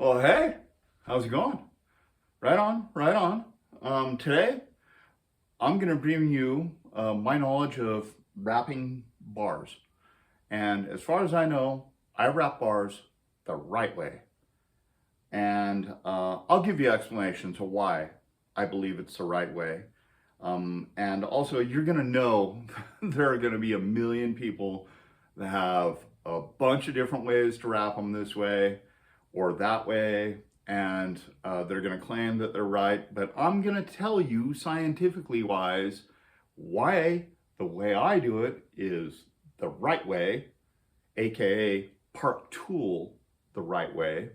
Well, hey, how's it going? Right on, right on. Today, I'm going to bring you my knowledge of wrapping bars. And as far as I know, I wrap bars the right way. And I'll give you explanations of why I believe it's the right way. And also, you're going to know there are going to be a million people that have a bunch of different ways to wrap them this way or that way, and they're going to claim that they're right. But I'm going to tell you, scientifically wise, why the way I do it is the right way, aka part tool the right way,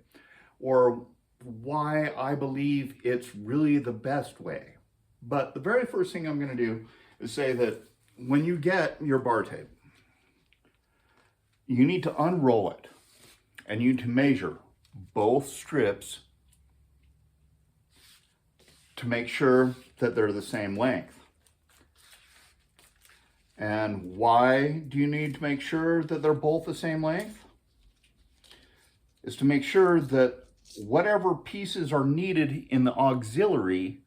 or why I believe it's really the best way. But the very first thing I'm going to do is say that when you get your bar tape, you need to unroll it and you need to measure both strips to make sure that they're the same length. And why do you need to make sure that they're both the same length? Is to make sure that whatever pieces are needed in the auxiliary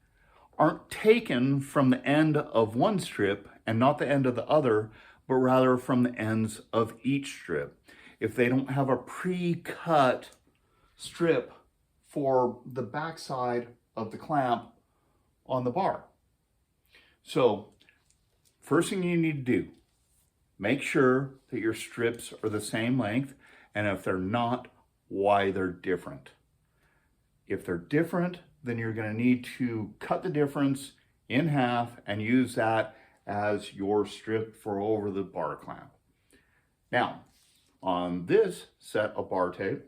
aren't taken from the end of one strip and not the end of the other, but rather from the ends of each strip. If they don't have a pre-cut strip for the backside of the clamp on the bar. So, first thing you need to do, make sure that your strips are the same length, and if they're not, why they're different. If they're different, then you're going to need to cut the difference in half and use that as your strip for over the bar clamp. Now, on this set of bar tape,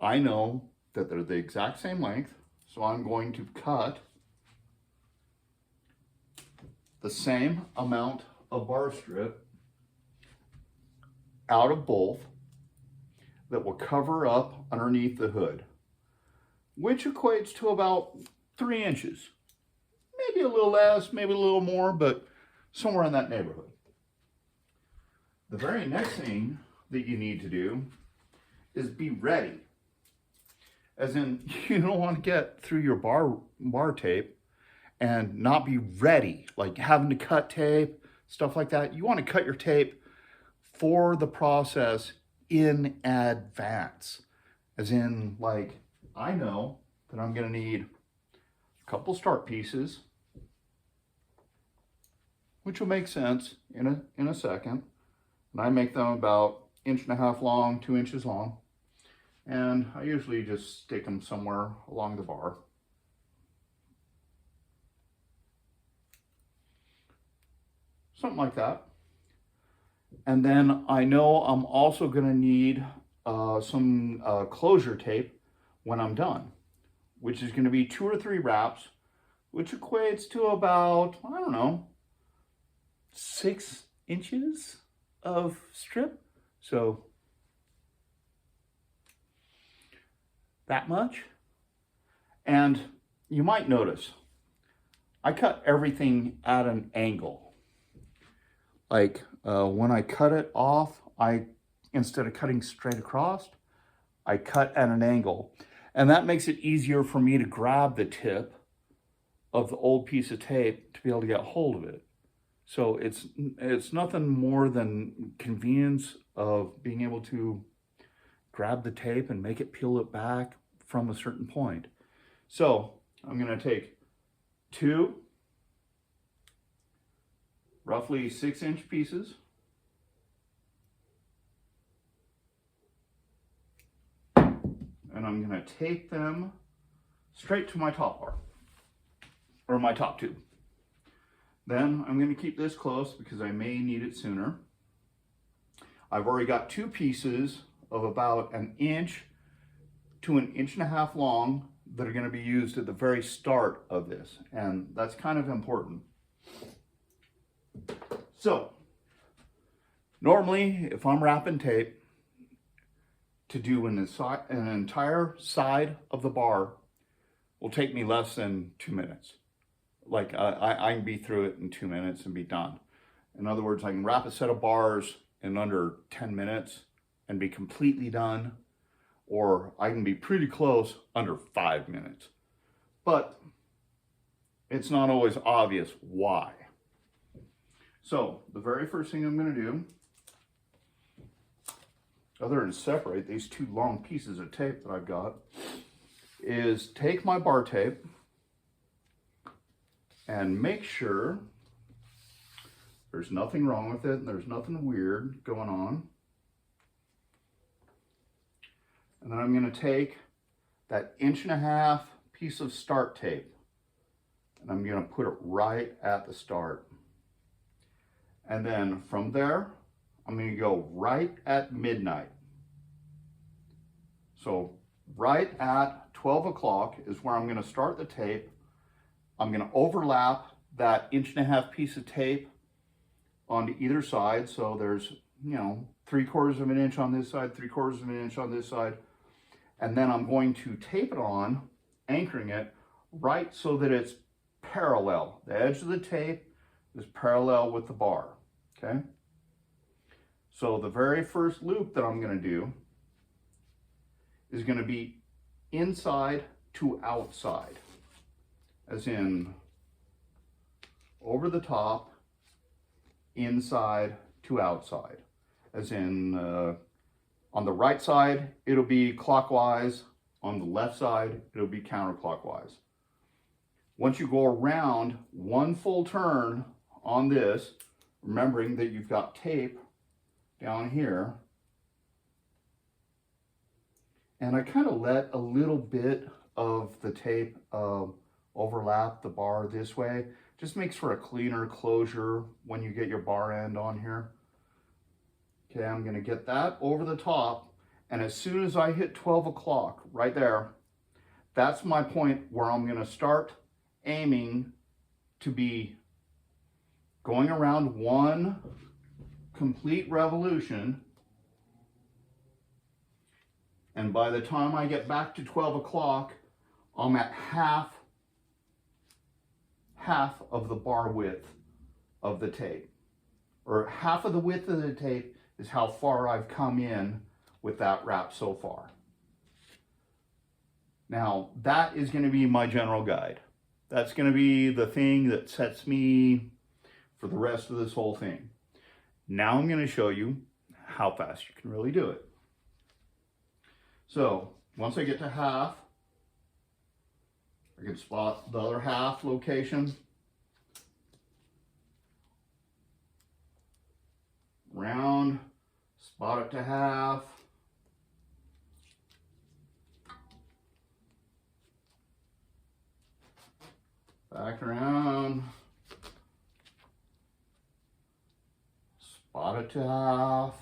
I know that they're the exact same length, so I'm going to cut the same amount of bar strip out of both that will cover up underneath the hood, which equates to about 3 inches. Maybe a little less, maybe a little more, but somewhere in that neighborhood. The very next thing that you need to do is be ready. As in, you don't want to get through your bar tape and not be ready, like having to cut tape, stuff like that. You want to cut your tape for the process in advance. As in, like, I know that I'm going to need a couple start pieces, which will make sense in a second. And I make them about 1.5 inches long, 2 inches long. And I usually just stick them somewhere along the bar. Something like that. And then I know I'm also going to need some closure tape when I'm done, which is going to be 2 or 3 wraps, which equates to about, I don't know, 6 inches of strip. So that much. And you might notice I cut everything at an angle. Like when I cut it off, instead of cutting straight across, I cut at an angle. And that makes it easier for me to grab the tip of the old piece of tape to be able to get hold of it. So it's nothing more than convenience of being able to grab the tape and make it peel it back from a certain point. So I'm going to take 2 roughly 6-inch pieces, and I'm going to tape them straight to my top bar, or my top tube. Then I'm going to keep this close because I may need it sooner. I've already got 2 pieces of about 1 inch to 1.5 inches long that are going to be used at the very start of this, and that's kind of important. So, normally if I'm wrapping tape, to do an entire side of the bar will take me less than 2 minutes. Like I can be through it in 2 minutes and be done. In other words, I can wrap a set of bars in under 10 minutes and be completely done. or I can be pretty close under 5 minutes. But it's not always obvious why. So the very first thing I'm going to do, other than separate these two long pieces of tape that I've got, is take my bar tape and make sure there's nothing wrong with it and there's nothing weird going on. And then I'm going to take that 1.5 inch piece of start tape and I'm going to put it right at the start. And then from there, I'm going to go right at midnight. So right at 12 o'clock is where I'm going to start the tape. I'm going to overlap that 1.5 inch piece of tape onto either side. So there's, 3/4 of an inch on this side, 3/4 of an inch on this side. And then I'm going to tape it on, anchoring it right so that it's parallel. The edge of the tape is parallel with the bar, okay? So the very first loop that I'm going to do is going to be inside to outside, as in over the top, inside to outside, as in on the right side it'll be clockwise, on the left side it'll be counterclockwise. Once you go around one full turn on this, remembering that you've got tape down here, and I kind of let a little bit of the tape overlap the bar this way. Just makes for a cleaner closure when you get your bar end on here. Okay, I'm gonna get that over the top, and as soon as I hit 12 o'clock right there, that's my point where I'm gonna start aiming to be going around one complete revolution. And by the time I get back to 12 o'clock, I'm at half of the bar width of the tape. Or half of the width of the tape is how far I've come in with that wrap so far. Now, that is going to be my general guide. That's going to be the thing that sets me for the rest of this whole thing. Now I'm going to show you how fast you can really do it. So once I get to half, I can spot the other half location. Round, spot it to half. Back around. Spot it to half.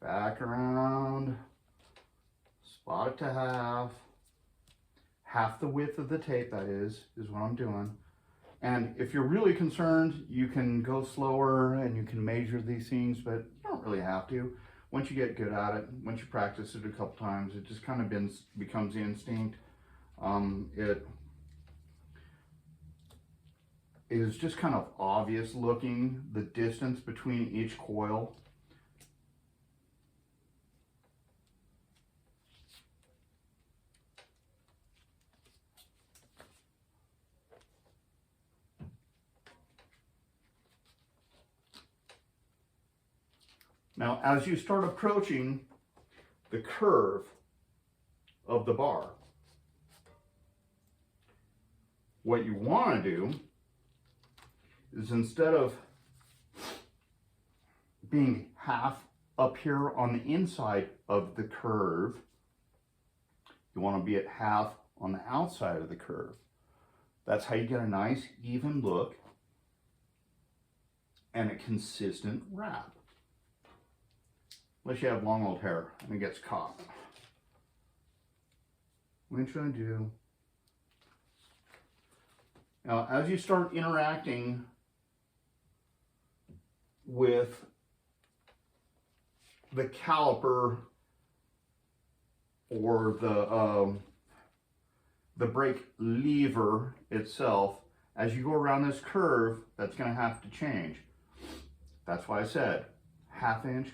Back around, spot it to half the width of the tape, that is what I'm doing. And if you're really concerned, you can go slower and you can measure these things, but you don't really have to. Once you get good at it, once you practice it a couple times, it just kind of becomes instinct. It is just kind of obvious looking, the distance between each coil. Now, as you start approaching the curve of the bar, what you want to do is, instead of being half up here on the inside of the curve, you want to be at half on the outside of the curve. That's how you get a nice even look and a consistent wrap. Unless you have long old hair and it gets caught. Which I do. Now, as you start interacting with the caliper or the brake lever itself, as you go around this curve, that's going to have to change. That's why I said half inch,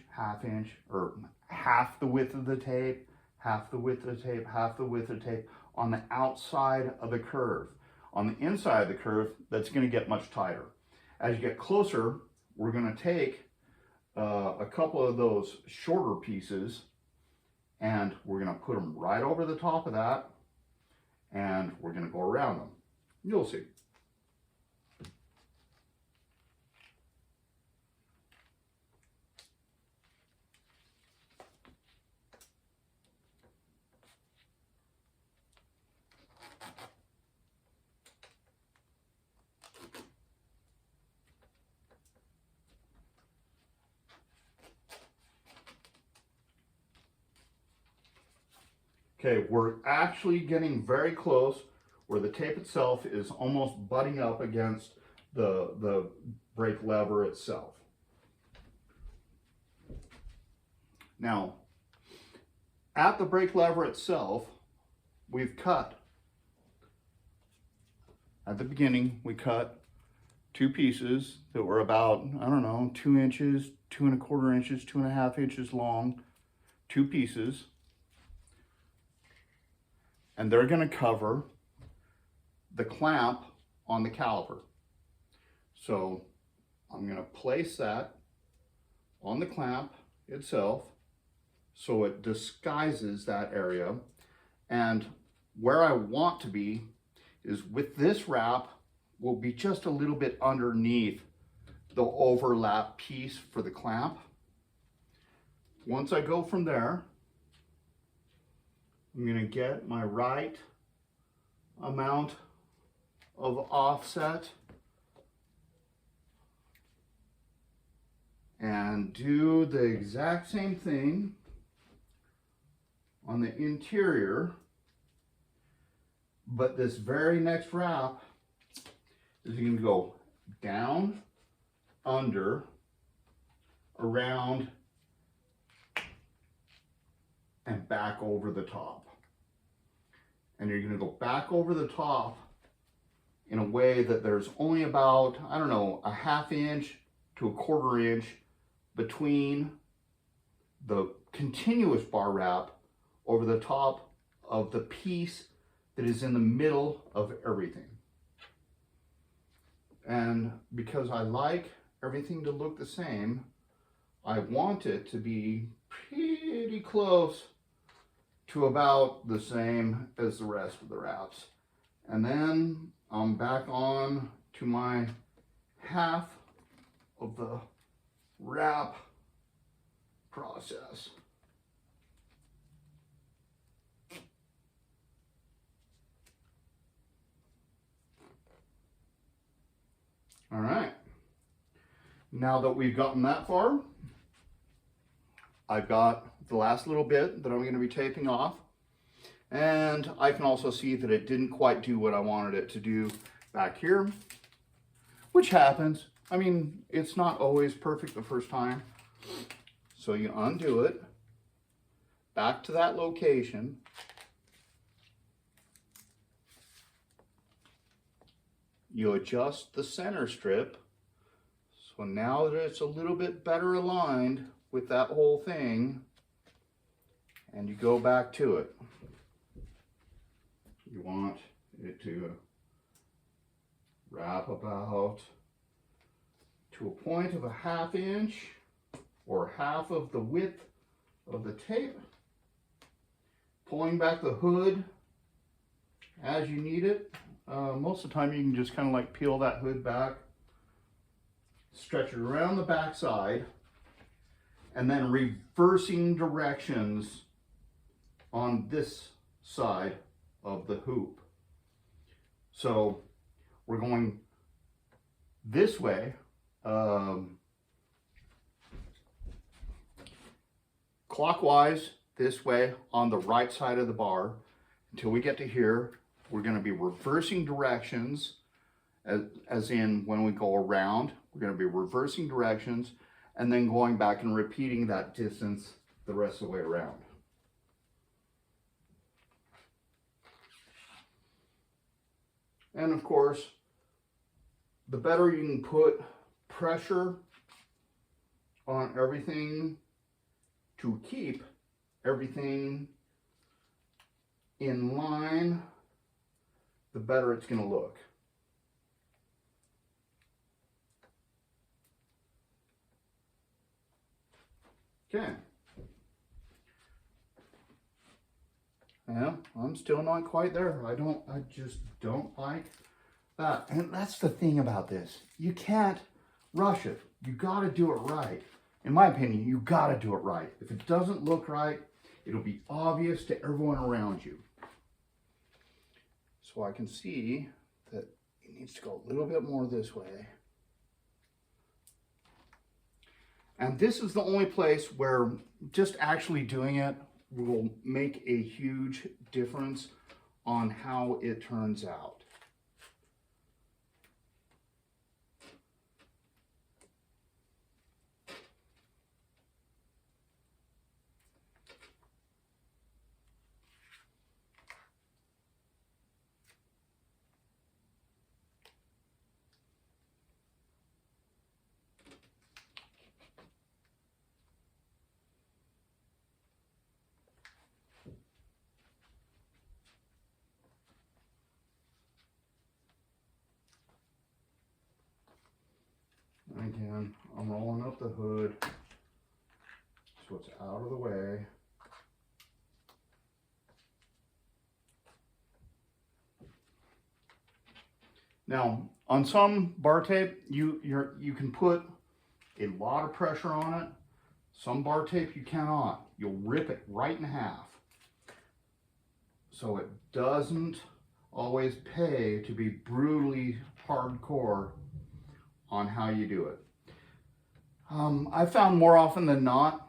or half the width of the tape, half the width of the tape, half the width of the tape on the outside of the curve. On the inside of the curve, that's going to get much tighter. As you get closer, we're going to take a couple of those shorter pieces and we're going to put them right over the top of that, and we're going to go around them. You'll see. Okay, we're actually getting very close where the tape itself is almost butting up against the brake lever itself. Now, at the brake lever itself, we've cut, at the beginning, we cut two pieces that were about, I don't know, 2 inches, 2 1/4 inches, 2.5 inches long, two pieces. And they're going to cover the clamp on the caliper. So I'm going to place that on the clamp itself so it disguises that area. And where I want to be is with this wrap will be just a little bit underneath the overlap piece for the clamp. Once I go from there, I'm going to get my right amount of offset and do the exact same thing on the interior, but this very next wrap is going to go down, under, around, and back over the top. And you're going to go back over the top in a way that there's only about, I don't know, 1/2 inch to 1/4 inch between the continuous bar wrap over the top of the piece that is in the middle of everything. And because I like everything to look the same, I want it to be pretty close to about the same as the rest of the wraps. And then I'm back on to my half of the wrap process. All right, now that we've gotten that far, I've got the last little bit that I'm going to be taping off, and I can also see that it didn't quite do what I wanted it to do back here, which happens. I mean, it's not always perfect the first time. So you undo it, back to that location, you adjust the center strip, so now that it's a little bit better aligned with that whole thing, and you go back to it. You want it to wrap about to a point of 1/2 inch or half of the width of the tape, pulling back the hood as you need it. Most of the time you can just kind of like peel that hood back, stretch it around the back side, and then reversing directions on this side of the hoop. So we're going this way, clockwise this way on the right side of the bar until we get to here. We're going to be reversing directions, as in when we go around, we're going to be reversing directions and then going back and repeating that distance the rest of the way around. And of course, the better you can put pressure on everything to keep everything in line, the better it's going to look. Okay. Yeah, I'm still not quite there. I just don't like that. And that's the thing about this. You can't rush it. You got to do it right. In my opinion, you got to do it right. If it doesn't look right, it'll be obvious to everyone around you. So I can see that it needs to go a little bit more this way. And this is the only place where just actually doing it will make a huge difference on how it turns out. Again, I'm rolling up the hood so it's out of the way. Now, on some bar tape, you can put a lot of pressure on it. Some bar tape you cannot. You'll rip it right in half. So it doesn't always pay to be brutally hardcore on how you do it. I found more often than not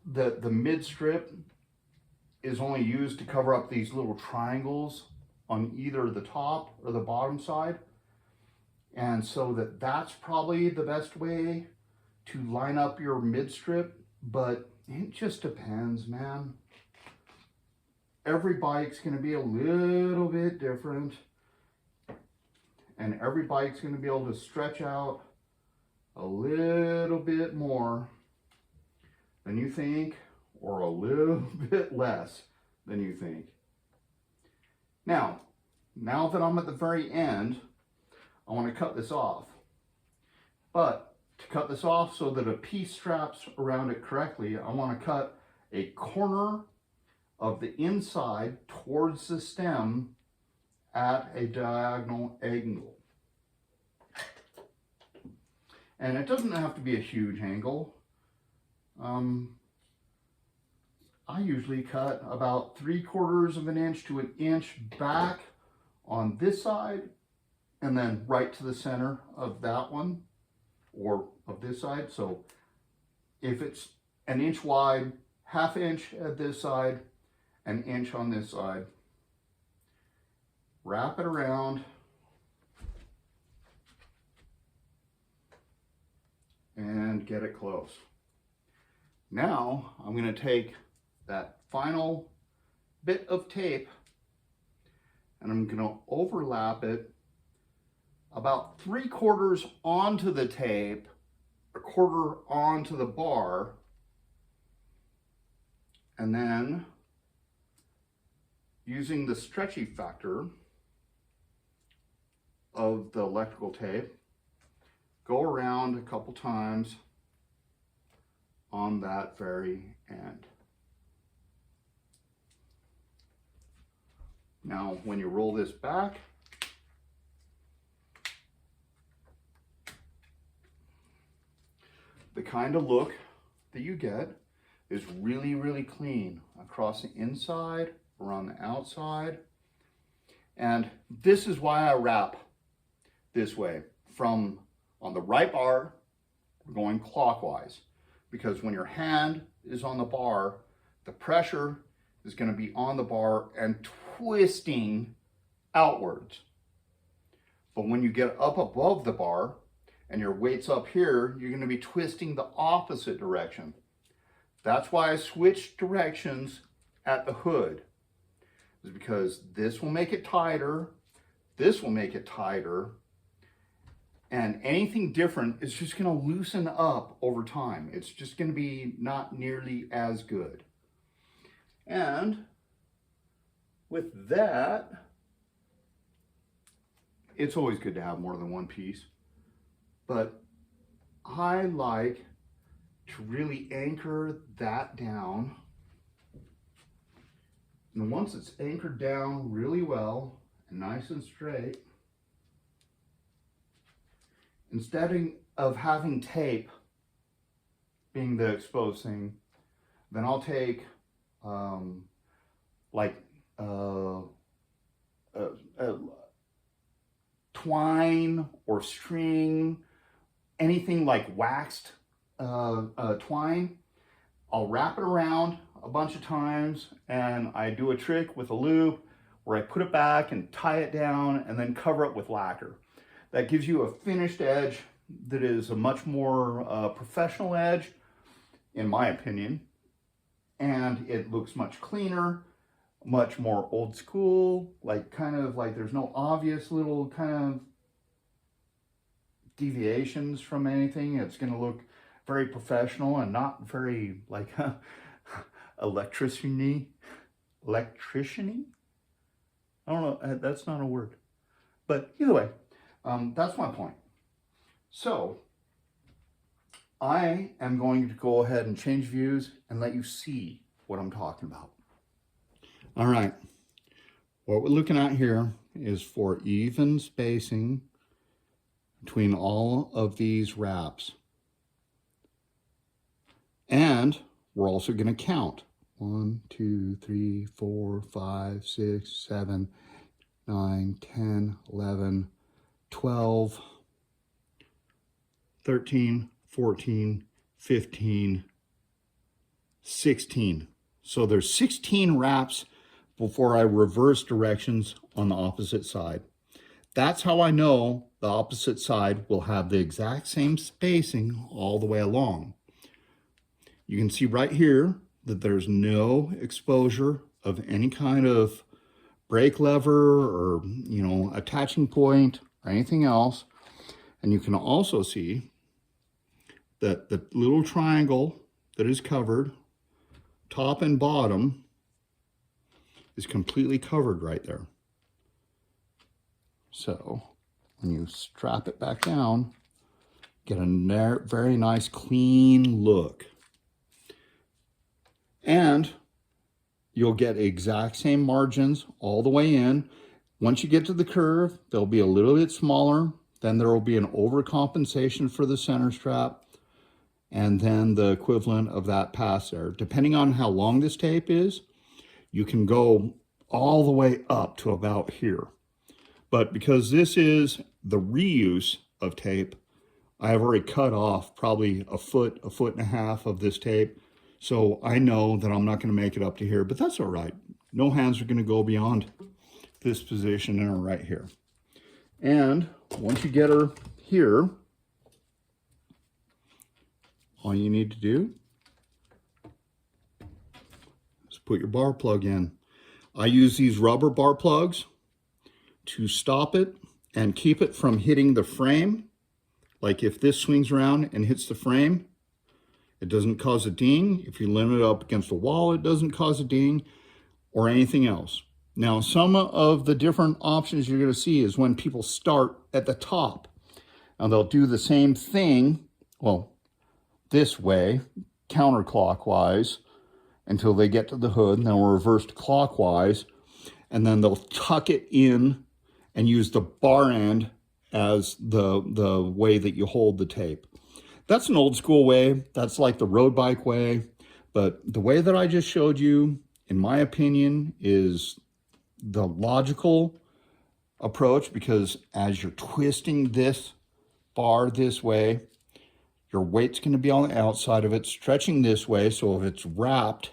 that the mid strip is only used to cover up these little triangles on either the top or the bottom side. And so that's probably the best way to line up your mid strip, but it just depends, man. Every bike's going to be a little bit different, and every bike's going to be able to stretch out a little bit more than you think, or a little bit less than you think. Now that I'm at the very end, I want to cut this off. But to cut this off so that a piece straps around it correctly, I want to cut a corner of the inside towards the stem at a diagonal angle. And it doesn't have to be a huge angle. I usually cut about 3/4 of an inch to an inch back on this side, and then right to the center of that one, or of this side. So if it's an inch wide, 1/2 inch at this side, an inch on this side. Wrap it around and get it close. Now I'm going to take that final bit of tape and I'm going to overlap it about 3/4 onto the tape, 1/4 onto the bar, and then using the stretchy factor of the electrical tape, go around a couple times on that very end. Now, when you roll this back, the kind of look that you get is really, really clean across the inside, around the outside. And this is why I wrap this way. From on the right bar, we're going clockwise, because when your hand is on the bar, the pressure is going to be on the bar and twisting outwards. But when you get up above the bar and your weight's up here, you're going to be twisting the opposite direction. That's why I switched directions at the hood, is because this will make it tighter, This will make it tighter. And anything different is just going to loosen up over time. It's just going to be not nearly as good. And with that, it's always good to have more than one piece. But I like to really anchor that down. And once it's anchored down really well and nice and straight, instead of having tape being the exposed thing, then I'll take twine or string, anything like waxed twine. I'll wrap it around a bunch of times, and I do a trick with a loop where I put it back and tie it down and then cover it with lacquer. That gives you a finished edge that is a much more professional edge, in my opinion, and it looks much cleaner, much more old school, like kind of like there's no obvious little kind of deviations from anything. It's going to look very professional and not very like electrician-y. I don't know, that's not a word. But either way, that's my point. So I am going to go ahead and change views and let you see what I'm talking about. All right, what we're looking at here is for even spacing between all of these wraps. And we're also going to count. 1, 2, 3, 4, 5, 6, 7, 9, 10, 11, 12, 13, 14, 15, 16. So there's 16 wraps before I reverse directions on the opposite side. That's how I know the opposite side will have the exact same spacing all the way along. You can see right here that there's no exposure of any kind of brake lever or, attaching point or anything else. And you can also see that the little triangle that is covered, top and bottom, is completely covered right there. So when you strap it back down, get a very nice clean look. And you'll get exact same margins all the way in. Once you get to the curve, they'll be a little bit smaller. Then there will be an overcompensation for the center strap, and then the equivalent of that pass there. Depending on how long this tape is, you can go all the way up to about here. But because this is the reuse of tape, I have already cut off probably a foot and a half of this tape. So I know that I'm not going to make it up to here, but that's all right. No hands are going to go beyond this position and are right here. And once you get her here, all you need to do is put your bar plug in. I use these rubber bar plugs to stop it and keep it from hitting the frame. Like if this swings around and hits the frame, it doesn't cause a ding. If you limit it up against a wall, it doesn't cause a ding or anything else. Now, some of the different options you're going to see is when people start at the top. Now, they'll do the same thing, well, this way, counterclockwise, until they get to the hood, and then reversed clockwise, and then they'll tuck it in and use the bar end as the way that you hold the tape. That's an old school way. That's like the road bike way. But the way that I just showed you, in my opinion, is the logical approach, because as you're twisting this bar this way, your weight's going to be on the outside of it, stretching this way. So if it's wrapped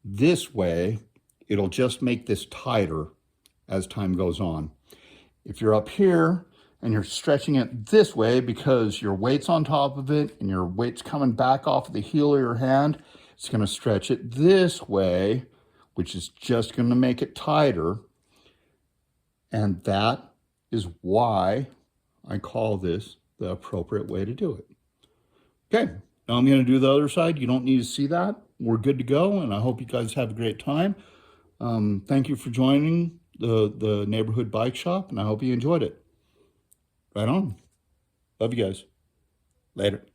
this way, it'll just make this tighter as time goes on. If you're up here and you're stretching it this way because your weight's on top of it and your weight's coming back off of the heel of your hand, it's going to stretch it this way, which is just going to make it tighter. And that is why I call this the appropriate way to do it. Okay, now I'm going to do the other side. You don't need to see that. We're good to go, and I hope you guys have a great time. Thank you for joining the neighborhood bike shop, and I hope you enjoyed it. Right on. Love you guys. Later.